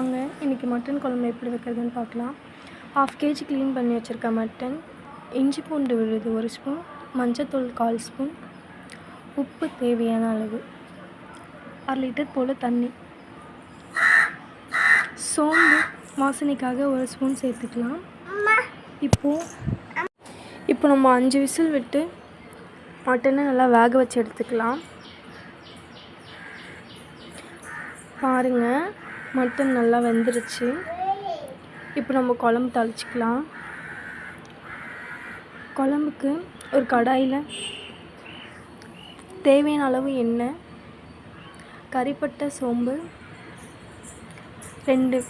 வாங்க இன்றைக்கி மட்டன் குழம்பு எப்படி வைக்கிறதுன்னு பார்க்கலாம். 1/2 kg க்ளீன் பண்ணி வச்சுருக்க மட்டன், இஞ்சி பூண்டு விழுது 1 ஸ்பூன், மஞ்சத்தூள் 1/4 ஸ்பூன், உப்பு தேவையான அளவு, 1/2 லிட்டர் போல் தண்ணி, சோம்பு வாசனைக்காக 1 ஸ்பூன் சேர்த்துக்கலாம். இப்போ நம்ம 5 விசில் விட்டு மட்டனை நல்லா வேக வச்சு எடுத்துக்கலாம். பாருங்கள், மட்டன் நல்லா வெந்துருச்சு. இப்போ நம்ம குழம்பு தாளிச்சிக்கலாம். குழம்புக்கு ஒரு கடாயில் தேவையான அளவு எண்ணெய், கறிப்பட்டை, சோம்பு, 2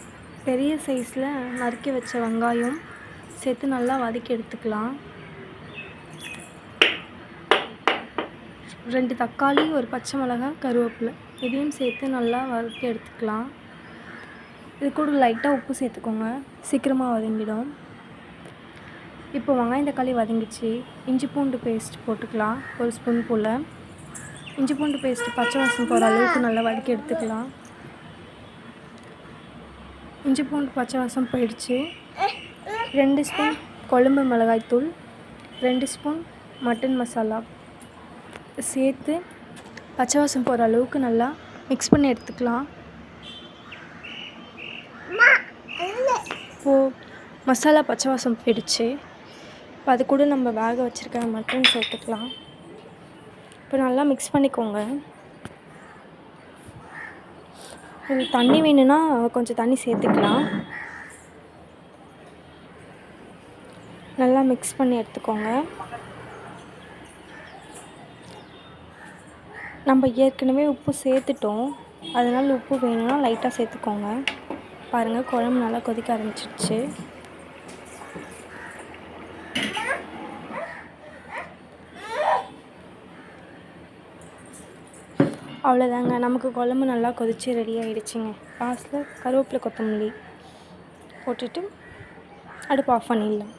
பெரிய சைஸில் நறுக்கி வச்ச வெங்காயம் சேர்த்து நல்லா வதக்கி எடுத்துக்கலாம். 2 தக்காளி, 1 பச்சை மிளகாய், கருவேப்பிலை இதையும் சேர்த்து நல்லா வதக்கி எடுத்துக்கலாம். இது கூட லைட்டாக உப்பு சேர்த்துக்கோங்க, சீக்கிரமாக வதங்கிடும். இப்போ வெங்காயம் தக்காளி வதங்கிச்சு. இஞ்சி பூண்டு பேஸ்ட் போட்டுக்கலாம், 1 ஸ்பூன் போல். இஞ்சி பூண்டு பேஸ்ட்டு பச்சை வாசம் போகிற அளவுக்கு நல்லா வதக்கி எடுத்துக்கலாம். இஞ்சி பூண்டு பச்சை வாசம் போயிடுச்சு. 2 ஸ்பூன் கொழம்பு மிளகாய்த்தூள், 2 ஸ்பூன் மட்டன் மசாலா சேர்த்து பச்சை வாசம் போகிற அளவுக்கு நல்லா மிக்ஸ் பண்ணி எடுத்துக்கலாம். இப்போது மசாலா பச்சை வாசம் போயிடுச்சு. இப்போ அது கூட நம்ம வேக வச்சுருக்க மட்டன் சேர்த்துக்கலாம். இப்போ நல்லா மிக்ஸ் பண்ணிக்கோங்க. உங்களுக்கு தண்ணி வேணும்னா கொஞ்சம் தண்ணி சேர்த்துக்கலாம். நல்லா மிக்ஸ் பண்ணி எடுத்துக்கோங்க. நம்ம ஏற்கனவே உப்பு சேர்த்துட்டோம், அதனால் உப்பு வேணும்னா லைட்டாக சேர்த்துக்கோங்க. பாருங்கள், குழம்பு நல்லா கொதிக்க ஆரம்பிச்சிடுச்சு. அவ்வளோதாங்க, நமக்கு குழம்பு நல்லா கொதித்து ரெடி ஆகிடுச்சிங்க. லாஸ்ட்டில் கருவேப்பிலை கொத்தமல்லி போட்டுட்டு அடுப்பு ஆஃப் பண்ணிடலாம்.